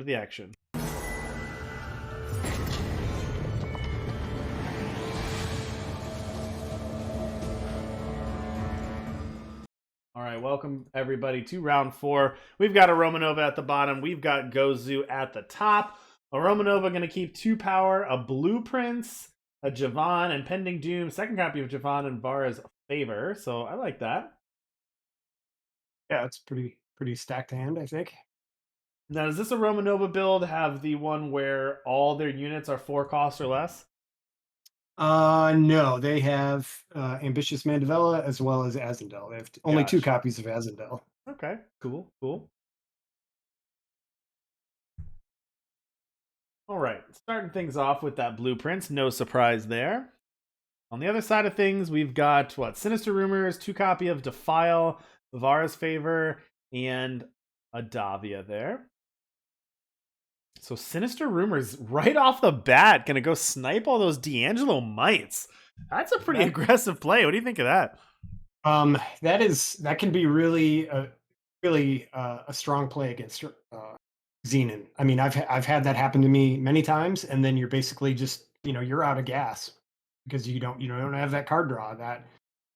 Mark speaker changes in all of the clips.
Speaker 1: the action. All right, welcome everybody to round 4. We've got AromaNova at the bottom. We've got gozuuu at the top. AromaNova going to keep 2 power, a Blueprints, a Javon, and Pending Doom. Second copy of Javon and Vara's Favor. So I like that.
Speaker 2: Yeah, it's pretty stacked hand, I think.
Speaker 1: Now, does this AromaNova build have the one where all their units are 4 costs or less?
Speaker 2: No, they have Ambitious Mandevilla as well as Azendel. They have only 2
Speaker 1: Gotcha.
Speaker 2: copies of Azendel.
Speaker 1: Okay, cool. All right, starting things off with that Blueprints. No surprise there. On the other side of things, we've got what? Sinister Rumors, 2 copy of Defile, Vara's Favor, and a Davia there. So Sinister Rumors right off the bat gonna go snipe all those D'Angelo mites. That's a pretty aggressive play. What do you think of that?
Speaker 2: That can be really a strong play against Xenon. I mean, I've had that happen to me many times, and then you're basically just you're out of gas because you don't have that card draw. That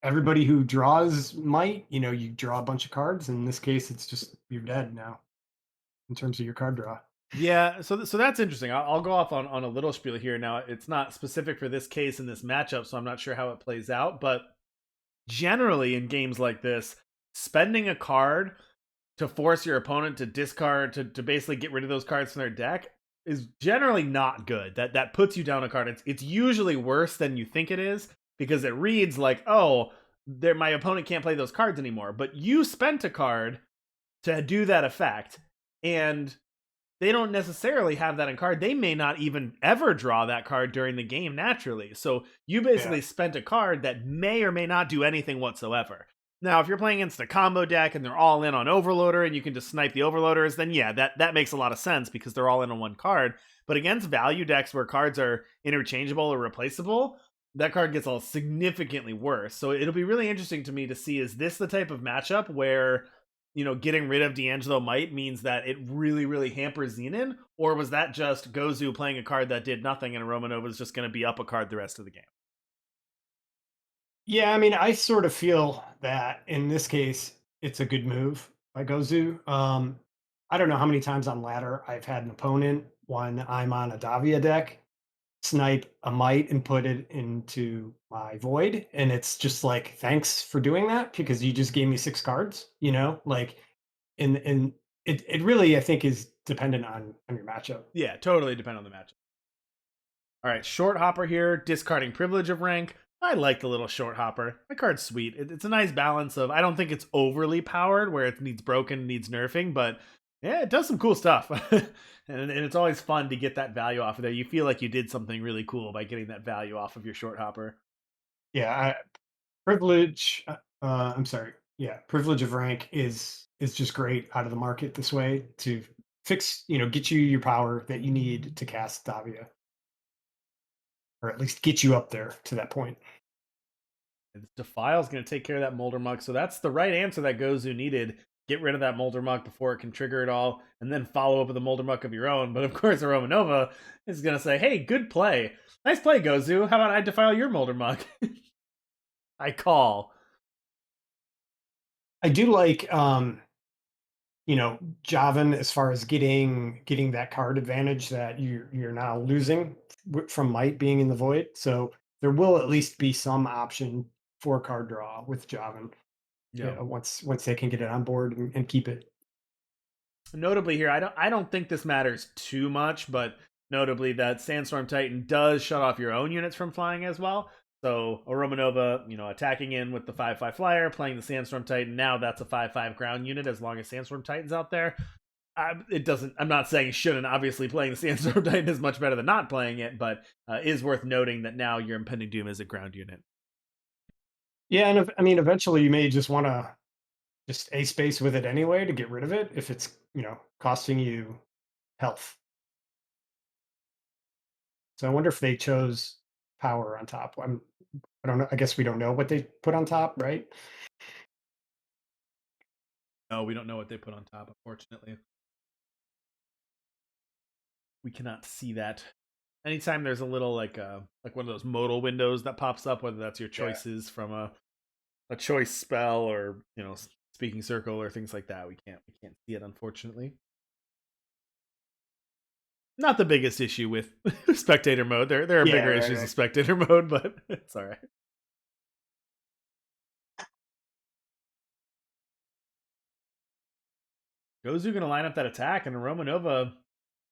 Speaker 2: everybody who draws might you draw a bunch of cards. In this case, it's just you're dead now in terms of your card draw.
Speaker 1: Yeah, so that's interesting. I'll go off on a little spiel here. Now, it's not specific for this case in this matchup, so I'm not sure how it plays out. But generally, in games like this, spending a card to force your opponent to discard to basically get rid of those cards from their deck is generally not good. That puts you down a card. It's usually worse than you think it is because it reads like, oh, my opponent can't play those cards anymore. But you spent a card to do that effect, and they don't necessarily have that in card. They may not even ever draw that card during the game naturally. So you basically spent a card that may or may not do anything whatsoever. Now, if you're playing against a combo deck and they're all in on Overloader and you can just snipe the Overloaders, then yeah, that makes a lot of sense because they're all in on one card. But against value decks where cards are interchangeable or replaceable, that card gets all significantly worse. So it'll be really interesting to me to see, is this the type of matchup where getting rid of D'Angelo might means that it really, really hampers Xenon? Or was that just gozuuu playing a card that did nothing and AromaNova was just going to be up a card the rest of the game?
Speaker 2: Yeah, I mean, I sort of feel that in this case, it's a good move by gozuuu. I don't know how many times on ladder I've had an opponent when I'm on a Davia deck snipe a mite and put it into my void, and it's just like, thanks for doing that because you just gave me 6 cards. Like, and it really I think is dependent on your matchup.
Speaker 1: Yeah, totally depend on the matchup. All right, short hopper here, discarding privilege of rank. I like the little short hopper. The card's sweet. It's a nice balance of, I don't think it's overly powered where it needs broken, needs nerfing, but yeah, it does some cool stuff. and it's always fun to get that value off of there. You feel like you did something really cool by getting that value off of your short hopper.
Speaker 2: Yeah, privilege. I'm sorry. Yeah, privilege of rank is just great out of the market this way to fix. Get you your power that you need to cast Davia, or at least get you up there to that point.
Speaker 1: Defile's going to take care of that Molder Muck. So that's the right answer that gozuuu needed. Get rid of that Molder Muck before it can trigger it all, and then follow up with a Molder Muck of your own. But of course, AromaNova is going to say, hey, good play. Nice play, gozuuu. How about I defile your Molder Muck? I call.
Speaker 2: I do like Javan as far as getting that card advantage that you're now losing from might being in the void. So there will at least be some option for card draw with Javan.
Speaker 1: Yeah.
Speaker 2: Once they can get it on board and keep it.
Speaker 1: Notably here, I don't think this matters too much, but notably that Sandstorm Titan does shut off your own units from flying as well. So AromaNova, attacking in with the 5/5 flyer, playing the Sandstorm Titan. Now that's a 5/5 ground unit as long as Sandstorm Titan's out there. It doesn't. I'm not saying you shouldn't. Obviously, playing the Sandstorm Titan is much better than not playing it, but is worth noting that now your Impending Doom is a ground unit.
Speaker 2: Yeah, and I mean, eventually you may just want to just a space with it anyway to get rid of it if it's costing you health. So I wonder if they chose power on top. I don't know. I guess we don't know what they put on top, right?
Speaker 1: No, we don't know what they put on top, unfortunately. we cannot see that. Anytime there's a little like one of those modal windows that pops up, whether that's your
Speaker 2: Yeah.
Speaker 1: choices from a choice spell or speaking circle or things like that, we can't see it unfortunately. Not the biggest issue with spectator mode. There are
Speaker 2: Yeah,
Speaker 1: bigger
Speaker 2: right,
Speaker 1: issues
Speaker 2: right.
Speaker 1: with spectator mode, but it's all right. Gozu gonna line up that attack, and AromaNova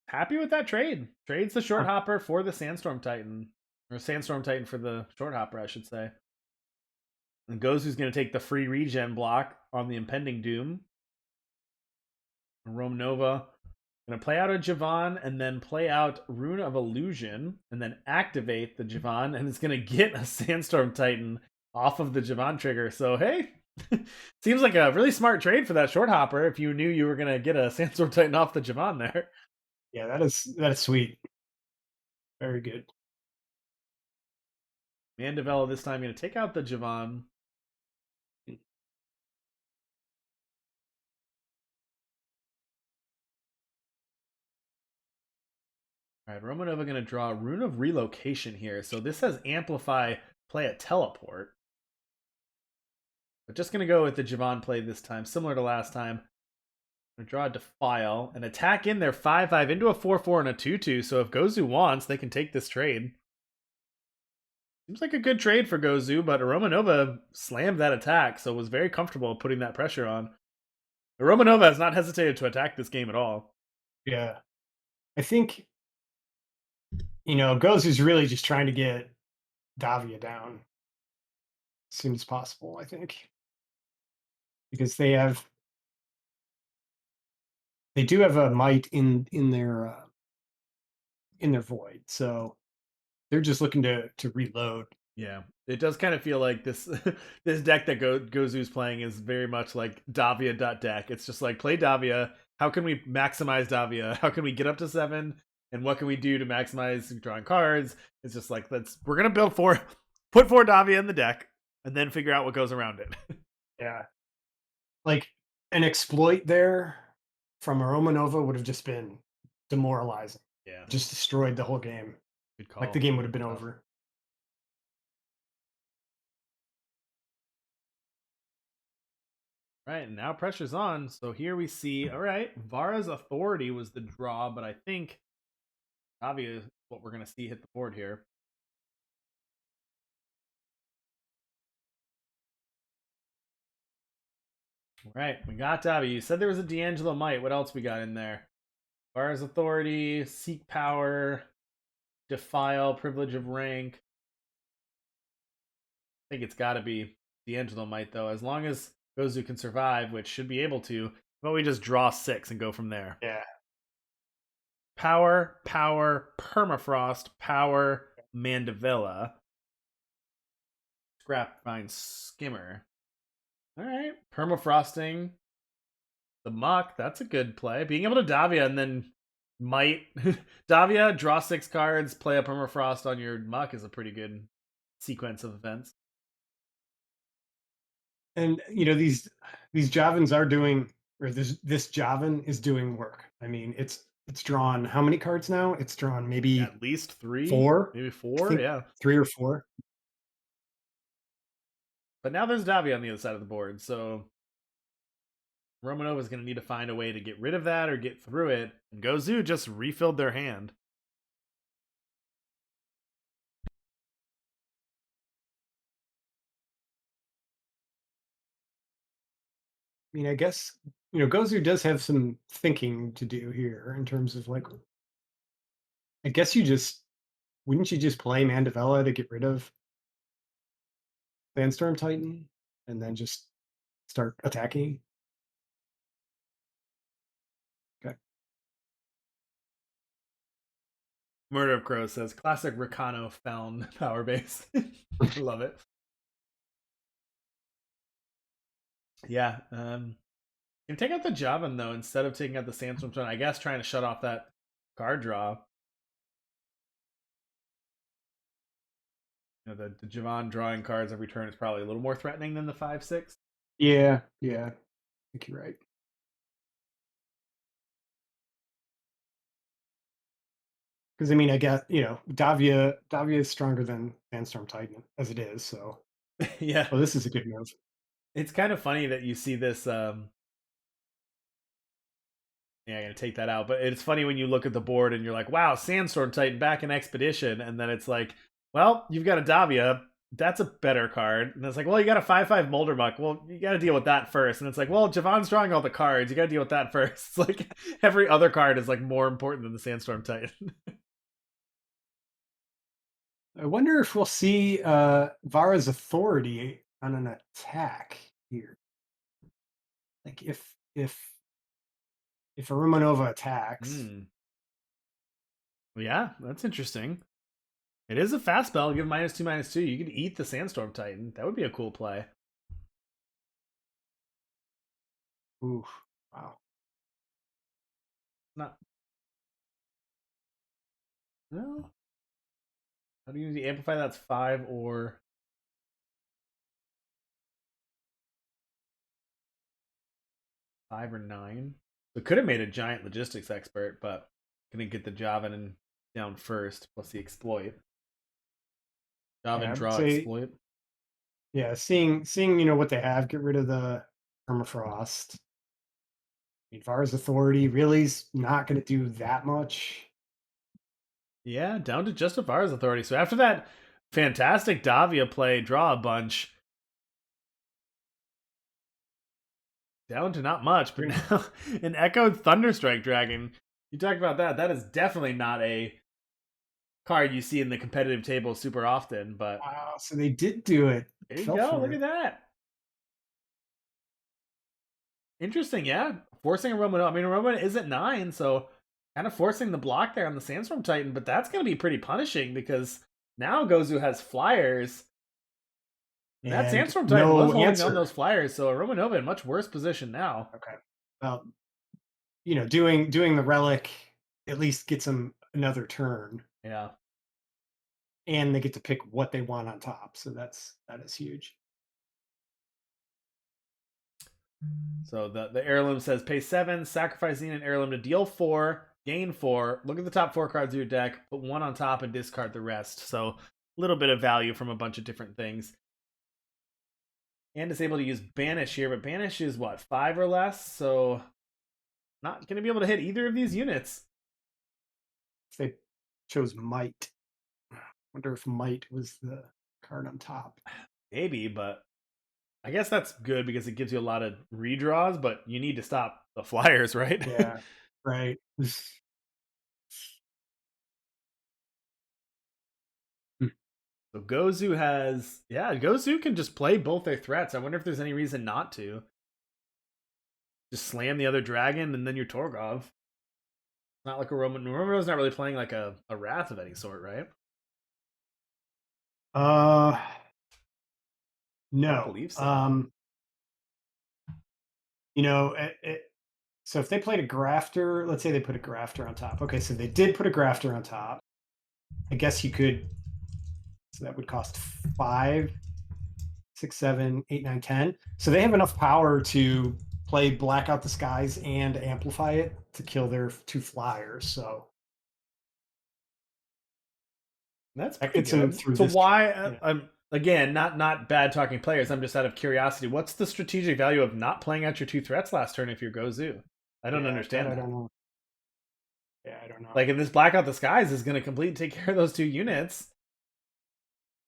Speaker 1: happy with that trade. Trades the short
Speaker 2: Huh.
Speaker 1: hopper for the Sandstorm Titan, or Sandstorm Titan for the short hopper, I should say. And Gozu's gonna take the free regen block on the impending doom. AromaNova gonna play out a Javon and then play out Rune of Illusion and then activate the Javon, and it's gonna get a Sandstorm Titan off of the Javon trigger. So hey, seems like a really smart trade for that short hopper if you knew you were gonna get a Sandstorm Titan off the Javon there.
Speaker 2: Yeah, that is sweet. Very good.
Speaker 1: Mandevella this time gonna take out the Javon. All right, Romanova going to draw Rune of Relocation here. So this has Amplify, play at Teleport. But just going to go with the Javon play this time, similar to last time. I'm going to draw a Defile and attack in their 5/5 into a 4/4 and a 2/2. So if Gozu wants, they can take this trade. Seems like a good trade for Gozu, but Romanova slammed that attack, so was very comfortable putting that pressure on. Romanova has not hesitated to attack this game at all.
Speaker 2: Yeah. I think, Gozu's really just trying to get Davia down as soon as possible, I think. Because they do have a might in their void. So they're just looking to reload.
Speaker 1: Yeah, it does kind of feel like this this deck that Gozu's playing is very much like Davia.deck. It's just like play Davia. How can we maximize Davia? How can we get up to 7? And what can we do to maximize drawing cards? It's just like we're gonna build put 4 Davia in the deck, and then figure out what goes around it.
Speaker 2: Yeah. Like an exploit there from Aromanova would have just been demoralizing.
Speaker 1: Yeah,
Speaker 2: Just destroyed the whole game.
Speaker 1: good
Speaker 2: Like the
Speaker 1: call.
Speaker 2: game would have been
Speaker 1: Tough.
Speaker 2: over.
Speaker 1: Right, and now pressure's on. So here we see, all right, Vara's Authority was the draw, but I think Davia is what we're gonna see hit the board here. Right, we got Davy. You said there was a D'Angelo Might. What else we got in there? Vara's Authority, Seek Power, Defile, Privilege of Rank. I think it's got to be D'Angelo Might, though. As long as Gozu can survive, which should be able to, but we just draw 6 and go from there.
Speaker 2: Yeah.
Speaker 1: Power, Power, Permafrost, Power, Mandevilla. Scrap, Vine, Skimmer. All right, Permafrosting the Muck. That's a good play. Being able to Davia and then might Davia, draw 6 cards, play a Permafrost on your Muck is a pretty good sequence of events.
Speaker 2: And these Javans are doing, or this Javan is doing work. I mean, it's drawn how many cards now? It's drawn maybe
Speaker 1: At least 3,
Speaker 2: 4.
Speaker 1: maybe
Speaker 2: I
Speaker 1: 4,
Speaker 2: think
Speaker 1: yeah.
Speaker 2: 3 or 4.
Speaker 1: But now there's Davia on the other side of the board, so Romanova is going to need to find a way to get rid of that or get through it. And Gozu just refilled their hand.
Speaker 2: I mean, I guess Gozu does have some thinking to do here in terms of like, I guess wouldn't you just play Mandevella to get rid of Sandstorm Titan and then just start attacking? Okay.
Speaker 1: Murder of Crows says classic Ricano found power base. Love it. Yeah. You can take out the Javan though instead of taking out the Sandstorm Stone. I guess trying to shut off that card draw. The Javan drawing cards every turn is probably a little more threatening than the 5/6.
Speaker 2: Yeah, I think you're right. Because I mean, I guess Davia is stronger than Sandstorm Titan as it is. So,
Speaker 1: Yeah,
Speaker 2: well, this is a good move.
Speaker 1: it's kind of funny that you see this. Yeah, I'm gonna take that out. But it's funny when you look at the board and you're like, "Wow, Sandstorm Titan back in Expedition," and then it's like, "Well, you've got a Davia. That's a better card." And it's like, "Well, you got a 5/5 Moldermuck. Well, you got to deal with that first." And it's like, "Well, Javon's drawing all the cards. You got to deal with that first." It's like every other card is like more important than the Sandstorm Titan.
Speaker 2: I wonder if we'll see Vara's authority on an attack here. Like if AromaNova attacks,
Speaker 1: Hmm. Yeah, that's interesting. It is a fast spell. Give -2/-2. You could eat the Sandstorm Titan. That would be a cool play.
Speaker 2: ooh, wow.
Speaker 1: Not no. How do you amplify? That's 5 or 9. So it could have made a giant logistics expert, but couldn't get the Javan down first, plus the exploit.
Speaker 2: Yeah,
Speaker 1: Javan
Speaker 2: I would
Speaker 1: draw
Speaker 2: say
Speaker 1: exploit.
Speaker 2: yeah, seeing what they have, get rid of the permafrost. I mean, Vara's authority really is not going to do that much.
Speaker 1: Yeah, down to just a Vara's authority. So after that fantastic Davia play, draw a bunch, down to not much, but
Speaker 2: You're gonna,
Speaker 1: now an Echoed Thunderstrike Dragon. You talked about that. That is definitely not a card you see in the competitive table super often, but
Speaker 2: wow, so they did do it.
Speaker 1: there you
Speaker 2: Fell
Speaker 1: go.
Speaker 2: for
Speaker 1: Look
Speaker 2: it.
Speaker 1: at that. Interesting, yeah. Forcing a Roman. I mean, a Roman is at 9, so kind of forcing the block there on the Sandstorm Titan, but that's going to be pretty punishing because now Gozu has flyers. And that
Speaker 2: And
Speaker 1: Sandstorm Titan was
Speaker 2: no
Speaker 1: holding down
Speaker 2: answer.
Speaker 1: those flyers, so AromaNova in much worse position now.
Speaker 2: Okay. Well, doing the relic at least gets them another turn,
Speaker 1: Yeah.
Speaker 2: and they get to pick what they want on top. So that is huge.
Speaker 1: So the heirloom says pay 7, sacrificing an heirloom to deal 4, gain 4. Look at the top 4 cards of your deck, put 1 on top, and discard the rest. So a little bit of value from a bunch of different things. And is able to use Banish here, but Banish is what, 5 or less? So not going to be able to hit either of these units.
Speaker 2: If they chose Might, wonder if Might was the card on top.
Speaker 1: Maybe, but I guess that's good because it gives you a lot of redraws, but you need to stop the flyers, right?
Speaker 2: Yeah, right.
Speaker 1: So Gozu has, yeah, Gozu can just play both their threats. I wonder if there's any reason not to. Just slam the other dragon and then your Torgov. Not like a Roman. Roman's not really playing like a Wrath of any sort, right?
Speaker 2: Uh,
Speaker 1: I don't
Speaker 2: no.
Speaker 1: believe so.
Speaker 2: You know, so if they played a grafter, let's say they put a grafter on top. Okay, so they did put a grafter on top. I guess you could. So that would cost 5, 6, 7, 8, 9, 10. So they have enough power to play Black Out the Skies and amplify it to kill their 2 flyers. So
Speaker 1: That's
Speaker 2: that
Speaker 1: pretty
Speaker 2: gets them
Speaker 1: good.
Speaker 2: through
Speaker 1: So
Speaker 2: this.
Speaker 1: why?
Speaker 2: Yeah,
Speaker 1: I'm again not bad talking players. I'm just out of curiosity. What's the strategic value of not playing out your 2 threats last turn if you're Gozu? I don't
Speaker 2: yeah, that
Speaker 1: understand
Speaker 2: I
Speaker 1: that.
Speaker 2: don't know. Yeah, I don't know.
Speaker 1: Like if this Blackout the Skies is going to complete and take care of those 2 units,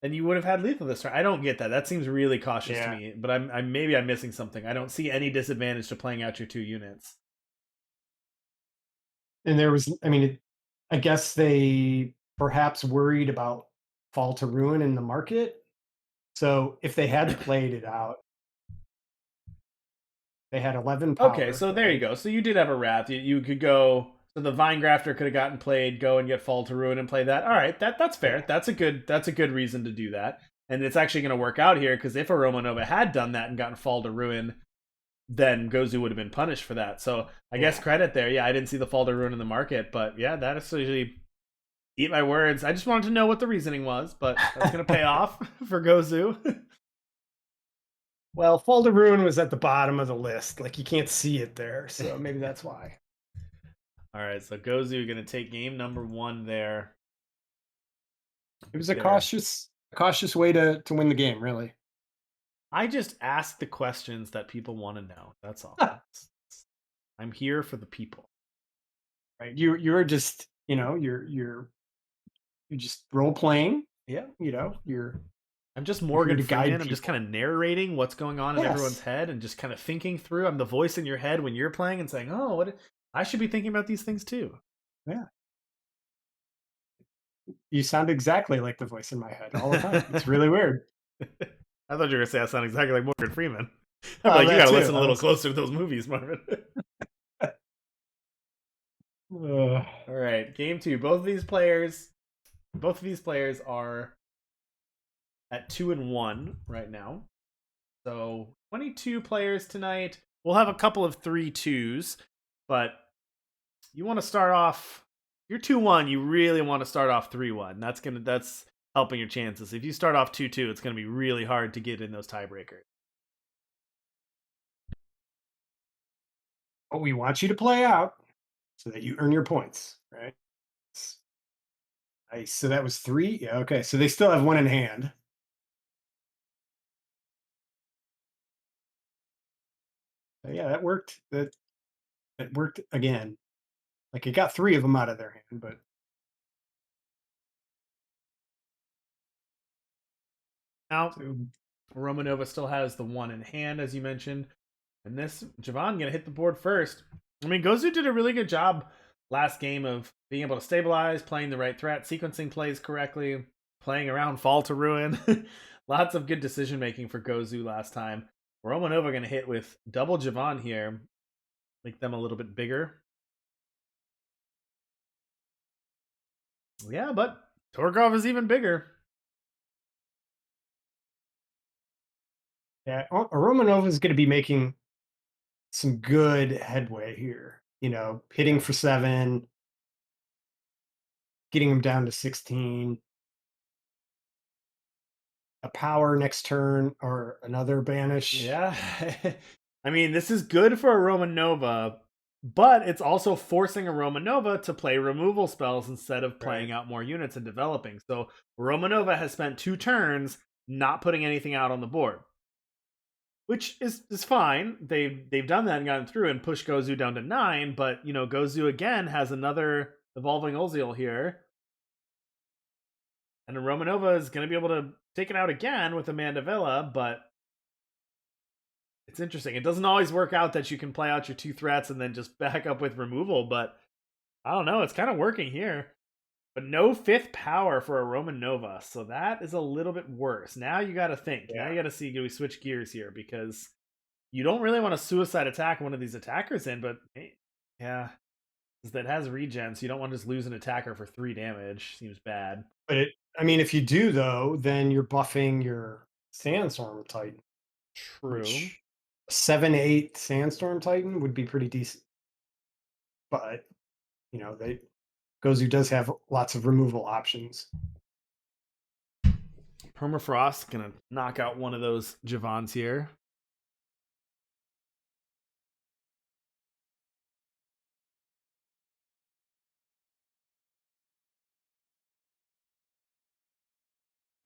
Speaker 1: then you would have had lethal this turn. I don't get that. That seems really cautious to
Speaker 2: Yeah,
Speaker 1: me. But I'm maybe I'm missing something. I don't see any disadvantage to playing out your 2 units.
Speaker 2: and there was. I mean, I guess they perhaps worried about Fall to Ruin in the market. So if they had played it out, they had 11
Speaker 1: Okay,
Speaker 2: power,
Speaker 1: so there you
Speaker 2: right?
Speaker 1: go. So you did have a wrath. You could go. So the Vine Grafter could have gotten played. Go and get Fall to Ruin and play that. All right, that's fair.
Speaker 2: Yeah,
Speaker 1: That's a good reason to do that. And it's actually going to work out here because if a Romanova had done that and gotten Fall to Ruin, then Gozu would have been punished for that. So I guess
Speaker 2: yeah.
Speaker 1: credit there. Yeah, I didn't see the Fall to Ruin in the market, but yeah, that is usually eat my words. I just wanted to know what the reasoning was, but that's going to pay off for Gozu.
Speaker 2: Well, Fall to Ruin was at the bottom of the list. Like you can't see it there, so maybe that's why.
Speaker 1: All right, so Gozu going to take game number 1 there.
Speaker 2: It was a
Speaker 1: There.
Speaker 2: cautious way to win the game, really.
Speaker 1: I just ask the questions that people want to know. That's all. I'm here for the people.
Speaker 2: Right. You're just, you're just role playing,
Speaker 1: Yeah.
Speaker 2: you're
Speaker 1: I'm just
Speaker 2: you're here
Speaker 1: Morgan
Speaker 2: to guide
Speaker 1: Freeman. I'm just
Speaker 2: people.
Speaker 1: kind of narrating what's going on in everyone's
Speaker 2: Yes.
Speaker 1: head and just kind of thinking through. I'm the voice in your head when you're playing and saying, "Oh, what I should be thinking about these things too."
Speaker 2: Yeah. You sound exactly like the voice in my head all the time. It's really weird.
Speaker 1: I thought you were gonna say I sound exactly like Morgan Freeman. I'm
Speaker 2: Oh,
Speaker 1: like, you
Speaker 2: that
Speaker 1: got to
Speaker 2: too.
Speaker 1: listen a little closer to those movies, Marvin.
Speaker 2: Ugh.
Speaker 1: All right, game 2. Both of these players are at 2-1 right now. So 22 players tonight. We'll have a couple of 3-2s, but you want to start off. You're 2-1. You really want to start off 3-1. That's helping your chances. If you start off 2-2, it's gonna be really hard to get in those tiebreakers.
Speaker 2: What we want you to play out so that you earn your points, right? Nice. So that was 3. Yeah. Okay. So they still have one in hand. Yeah, that worked. That worked again. Like it got 3 of them out of their hand, but
Speaker 1: Now,
Speaker 2: so
Speaker 1: Romanova still has the 1 in hand, as you mentioned. And this, Javon going to hit the board first. I mean, Gozu did a really good job last game of being able to stabilize, playing the right threat, sequencing plays correctly, playing around Fall to Ruin. Lots of good decision making for Gozu last time. Romanova going to hit with double Javon here, make them a little bit bigger. Yeah, but Torgov is even bigger.
Speaker 2: yeah, AromaNova is going to be making some good headway here. Hitting for 7, getting them down to 16. A power next turn or another banish.
Speaker 1: Yeah. I mean, this is good for a Romanova, but it's also forcing a Romanova to play removal spells instead of
Speaker 2: Right.
Speaker 1: playing out more units and developing. So Romanova has spent 2 turns not putting anything out on the board, which is fine. They've done that and gotten through and pushed Gozu down to 9, but Gozu again has another evolving Ulziel here. And Romanova is going to be able to take it out again with Amanda Villa, but it's interesting. It doesn't always work out that you can play out your 2 threats and then just back up with removal, but I don't know. It's kind of working here. But no 5th power for a Romanova, so that is a little bit worse. Now you got to think. Now
Speaker 2: Yeah.
Speaker 1: you got to see, do we switch gears here? Because you don't really want to suicide attack one of these attackers in, but yeah, that has regen, so you don't want to just lose an attacker for 3 damage. Seems bad.
Speaker 2: But I mean, if you do though, then you're buffing your Sandstorm Titan,
Speaker 1: True.
Speaker 2: which 7/8 Sandstorm Titan would be pretty decent. But they Gozu does have lots of removal options.
Speaker 1: Permafrost gonna knock out one of those Javons here.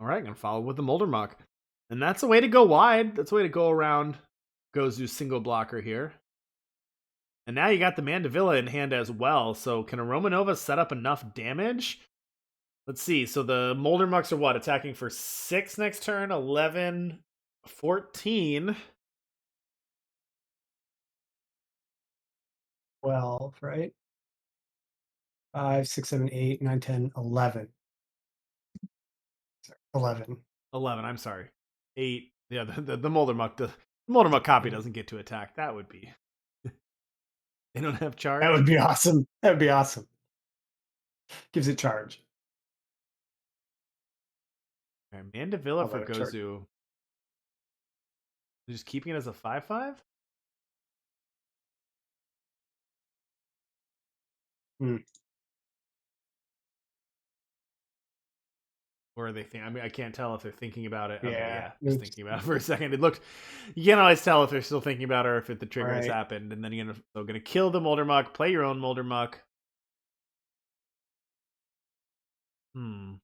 Speaker 1: All right, gonna follow with the Moldermuck. And that's a way to go wide. That's a way to go around Gozu's single blocker here. And now you got the Mandavilla in hand as well. So can a Romanova set up enough damage? Let's see. So the Moldermucks are what? Attacking for 6 next turn, 11, 14.
Speaker 2: 12, right? 5, 6, 7, 8, 9, 10, 11. 11.
Speaker 1: 11, I'm sorry. 8. Yeah, the Moldermuck copy doesn't get to attack. That would be. They don't have
Speaker 2: That
Speaker 1: charge.
Speaker 2: would be awesome. That would be awesome. Gives it charge.
Speaker 1: All right, Mandavilla for
Speaker 2: Although
Speaker 1: Gozu. They're just keeping it as a 5/5?
Speaker 2: Hmm.
Speaker 1: Or are they think? I mean, I can't tell if they're thinking about it. Okay,
Speaker 2: Yeah.
Speaker 1: yeah, just thinking about it for a second. It looked. You can't always tell if they're still thinking about it or if the trigger has
Speaker 2: Right.
Speaker 1: happened. And then they're gonna kill the Moldermuck, play your own Moldermuck. Hmm.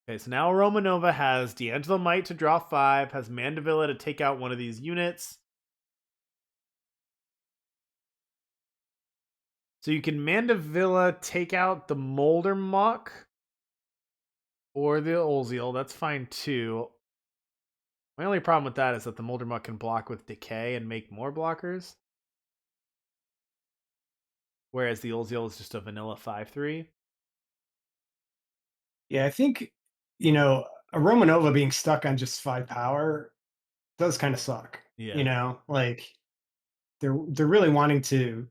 Speaker 1: Okay, so now AromaNova has D'Angelo Might to draw 5, has Mandevilla to take out one of these units. So you can Mandevilla take out the Molder Muck or the Olzeal. That's fine too. My only problem with that is that the Molder Muck can block with Decay and make more blockers. Whereas the Olzeal is just a vanilla 5/3.
Speaker 2: Yeah, I think, you know, a Romanova being stuck on just 5 power does kind of suck. You
Speaker 1: Yeah,
Speaker 2: know, like they're really wanting to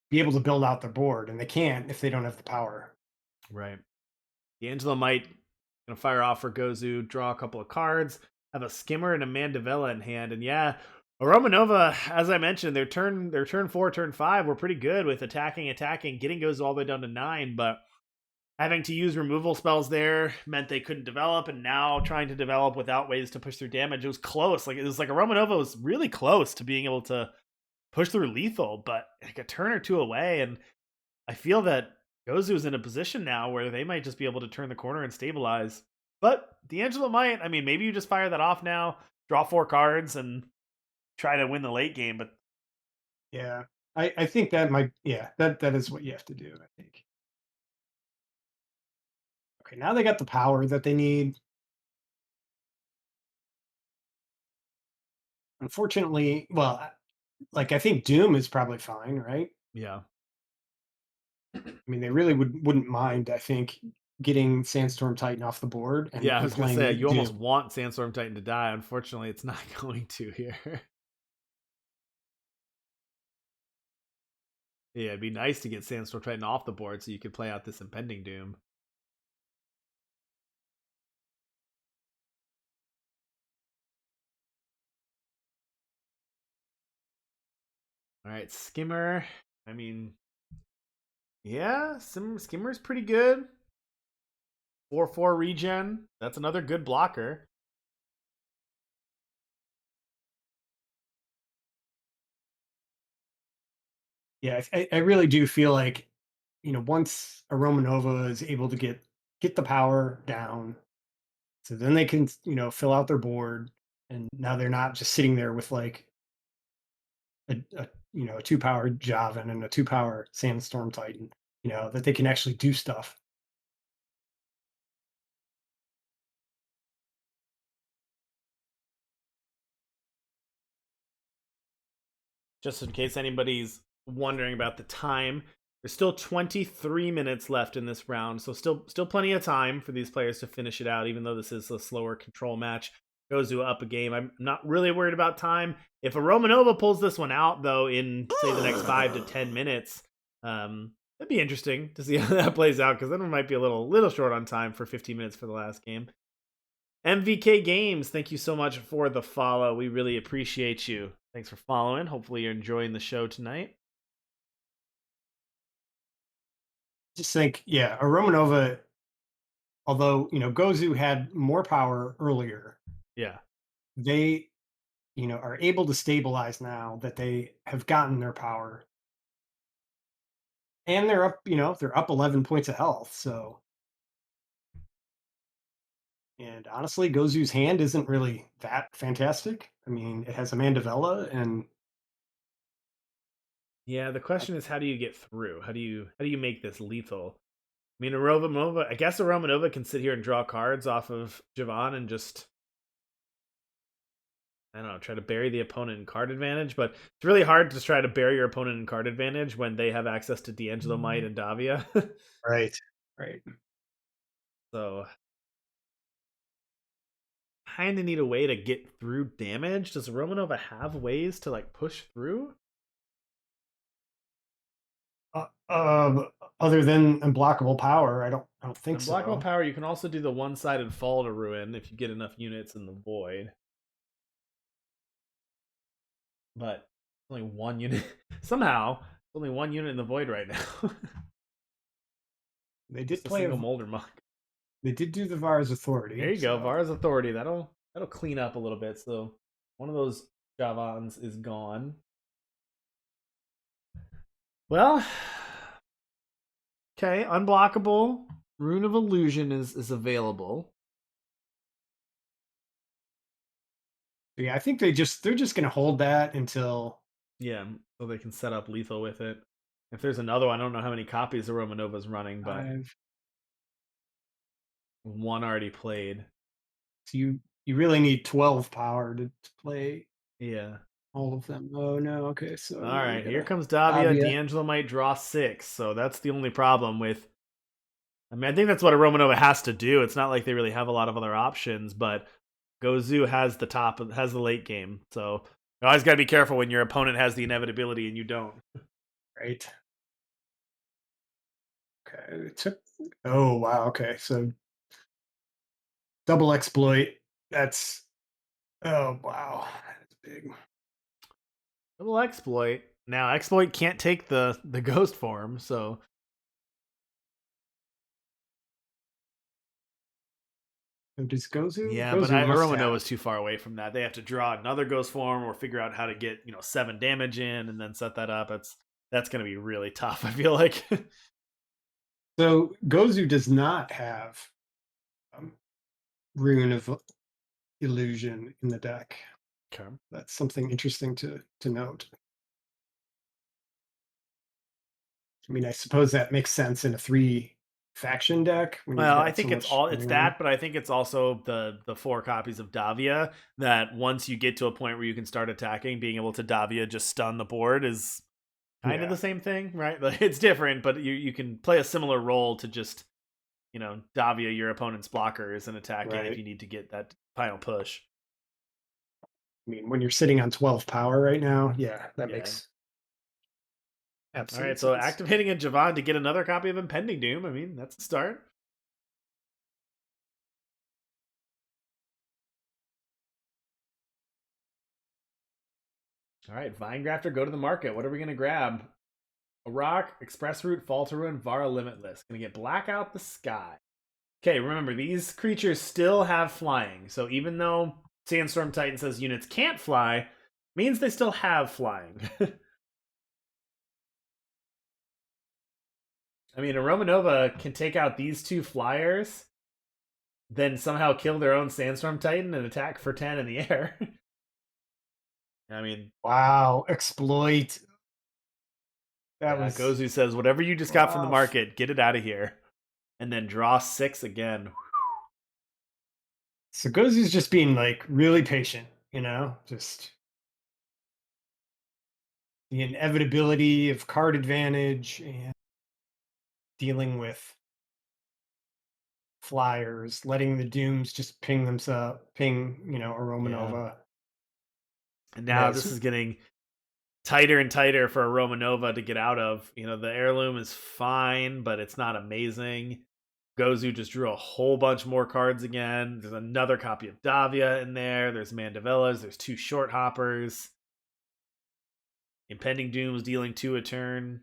Speaker 2: be able to build out their board, and they can't if they don't have the power.
Speaker 1: right. D'Angelo might gonna fire off for Gozu, draw a couple of cards, have a Skimmer and a Mandevilla in hand, and yeah, Romanova, as I mentioned, their turn 4, turn 5 were pretty good with attacking, getting Gozu all the way down to 9, but having to use removal spells there meant they couldn't develop, and now trying to develop without ways to push through damage. It was close. Like it was like a Romanova was really close to being able to push through lethal, but like a turn or two away, and I feel that Gozu is in a position now where they might just be able to turn the corner and stabilize. But D'Angelo might. I mean, maybe you just fire that off now, draw 4 cards, and try to win the late game. But
Speaker 2: Yeah. I think that might, yeah, that is what you have to do, I think. Okay, now they got the power that they need. Unfortunately, well, like I think Doom is probably fine, right?
Speaker 1: yeah,
Speaker 2: I mean, they really wouldn't mind, I think, getting Sandstorm Titan off the board
Speaker 1: yeah. I
Speaker 2: and
Speaker 1: was gonna say
Speaker 2: playing
Speaker 1: you almost
Speaker 2: Doom.
Speaker 1: want Sandstorm Titan to die. Unfortunately, it's not going to here. Yeah, it'd be nice to get Sandstorm Titan off the board so you could play out this impending doom. All right, Skimmer. I mean, yeah, Skimmer's pretty good. 4/4 regen. That's another good blocker.
Speaker 2: Yeah, I really do feel like, you know, once a Romanova is able to get the power down, so then they can, you know, fill out their board, and now they're not just sitting there with like a you know, a 2 power Javan and a 2 power Sandstorm Titan, you know, that they can actually do stuff.
Speaker 1: Just in case anybody's wondering about the time, there's still 23 minutes left in this round, so still plenty of time for these players to finish it out, even though this is a slower control match. Gozu up a game. I'm not really worried about time. If a Romanova pulls this one out, though, in say the next 5 to 10 minutes, it'd be interesting to see how that plays out, because then we might be a little short on time for 15 minutes for the last game. MVK Games, thank you so much for the follow. We really appreciate you. Thanks for following. Hopefully, you're enjoying the show tonight.
Speaker 2: Just think, yeah, a Romanova, although, you know, Gozu had more power earlier,
Speaker 1: Yeah.
Speaker 2: they, you know, are able to stabilize now that they have gotten their power. And they're up, you know, they're up 11 points of health. So, and honestly, Gozu's hand isn't really that fantastic. I mean, it has a Mandevella, and
Speaker 1: Yeah, the
Speaker 2: I,
Speaker 1: question is, how do you get through? How do you make this lethal? I mean, I guess a Romanova can sit here and draw cards off of Javon and just, I don't know, try to bury the opponent in card advantage, but it's really hard to try to bury your opponent in card advantage when they have access to D'Angelo Might and Davia.
Speaker 2: right, right.
Speaker 1: So kind of need a way to get through damage. Does Romanova have ways to like push through?
Speaker 2: Uh, um, Other than unblockable power, I don't think
Speaker 1: Unblockable
Speaker 2: so.
Speaker 1: power, you can also do the one-sided fall to ruin if you get enough units in the void. But only one unit somehow. Only one unit in the void right now.
Speaker 2: They did
Speaker 1: Just a
Speaker 2: play
Speaker 1: single Molder Monk.
Speaker 2: they did do the Var's
Speaker 1: There
Speaker 2: authority,
Speaker 1: you go,
Speaker 2: so
Speaker 1: Vara's authority. That'll clean up a little bit. So one of those Javans is gone. Well, Okay, unblockable. Rune of Illusion is available.
Speaker 2: Yeah, I think they're just gonna hold that until
Speaker 1: Yeah, so they can set up lethal with it. If there's another one, I don't know how many copies AromaNova's running, but
Speaker 2: I've
Speaker 1: one already played.
Speaker 2: so you really need 12 power to play
Speaker 1: Yeah.
Speaker 2: all of them. Oh no, okay, so
Speaker 1: All
Speaker 2: now you
Speaker 1: right, here
Speaker 2: gotta
Speaker 1: comes Davia.
Speaker 2: Avia.
Speaker 1: D'Angelo might draw 6, so that's the only problem with. I mean, I think that's what a Romanova has to do. It's not like they really have a lot of other options, but gozuuu has has the late game, so you always got to be careful when your opponent has the inevitability and you don't.
Speaker 2: Right. Okay. It took oh wow, okay. So double exploit. That's oh wow. That's big.
Speaker 1: Double exploit. Now exploit can't take the ghost form, so
Speaker 2: So does Gozu?
Speaker 1: yeah, but
Speaker 2: Gozu must
Speaker 1: Aroma
Speaker 2: have.
Speaker 1: is too far away from that. They have to draw another ghost form or figure out how to get 7 damage in and then set that up. That's going to be really tough. I feel like.
Speaker 2: So Gozu does not have um, Rune of Illusion in the deck.
Speaker 1: Okay.
Speaker 2: That's something interesting to note. I mean, I suppose that makes sense in a 3 faction deck when you've
Speaker 1: Well, I
Speaker 2: got so
Speaker 1: think
Speaker 2: much
Speaker 1: it's
Speaker 2: going on.
Speaker 1: that, but I think it's also the 4 copies of Davia that once you get to a point where you can start attacking, being able to Davia just stun the board is kind of
Speaker 2: Yeah,
Speaker 1: the same thing, right? Like, it's different, but you can play a similar role to just Davia your opponent's blockers and attack in if
Speaker 2: right.
Speaker 1: you need to get that final push.
Speaker 2: I mean, when you're sitting on 12 power right now, yeah, that
Speaker 1: Yeah.
Speaker 2: makes
Speaker 1: All right,
Speaker 2: absolute
Speaker 1: so
Speaker 2: sense.
Speaker 1: activating a Javon to get another copy of Impending Doom. I mean, that's a start. All right, Vinegrafter, go to the market. What are we going to grab? A rock, Express Route, Falter Ruin, Vara Limitless. Going to get Black Out the Sky. Okay, remember, these creatures still have flying. So even though Sandstorm Titan says units can't fly, means they still have flying. I mean, a Romanova can take out these 2 flyers, then somehow kill their own Sandstorm Titan and attack for 10 in the air. I mean,
Speaker 2: Wow, exploit. That
Speaker 1: yeah,
Speaker 2: was
Speaker 1: Gozu says, whatever you just got from the
Speaker 2: rough.
Speaker 1: market, get it out of here. And then draw 6 again.
Speaker 2: So Gozu's just being like really patient, just the inevitability of card advantage and dealing with flyers, letting the dooms just ping themselves, ping, a
Speaker 1: Yeah.
Speaker 2: Romanova.
Speaker 1: And
Speaker 2: And
Speaker 1: now
Speaker 2: as
Speaker 1: this is getting tighter and tighter for a Romanova to get out of. The heirloom is fine, but it's not amazing. Gozu just drew a whole bunch more cards again. There's another copy of Davia in there. There's Mandavellas. There's 2 short hoppers. Impending Doom's dealing 2 a turn.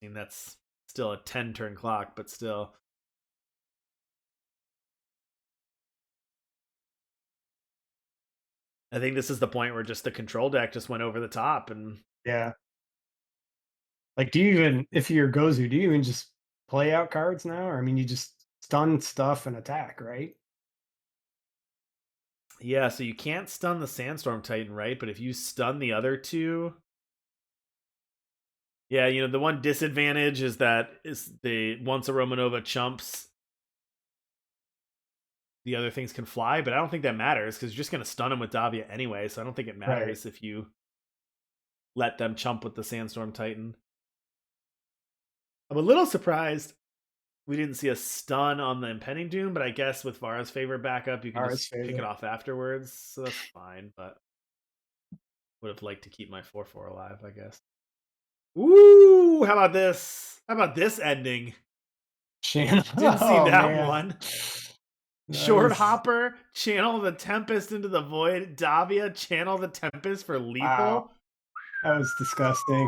Speaker 1: I mean, that's still a 10-turn clock, but still. I think this is the point where just the control deck just went over the top. And
Speaker 2: yeah, like, do you even, if you're Gozu, do you even just play out cards now? Or I mean, you just stun stuff and attack, right?
Speaker 1: yeah, so you can't stun the Sandstorm Titan, right? But if you stun the other 2, yeah, the one disadvantage is that is the once a Romanova chumps, the other things can fly, but I don't think that matters because you're just going to stun them with Davia anyway, so I don't think it
Speaker 2: Right.
Speaker 1: matters if you let them chump with the Sandstorm Titan. I'm a little surprised we didn't see a stun on the Impending Doom, but I guess with Vara's favorite backup, you can
Speaker 2: Ours
Speaker 1: just pick it
Speaker 2: favorite.
Speaker 1: off afterwards, so that's fine, but would have liked to keep my 4/4 alive, I guess. Ooh, how about this? How about this ending?
Speaker 2: Channel.
Speaker 1: Didn't see
Speaker 2: Oh
Speaker 1: that
Speaker 2: man.
Speaker 1: one. Short
Speaker 2: Nice.
Speaker 1: Hopper, channel the Tempest into the Void. Davia, channel the Tempest for
Speaker 2: Wow.
Speaker 1: lethal.
Speaker 2: That was disgusting.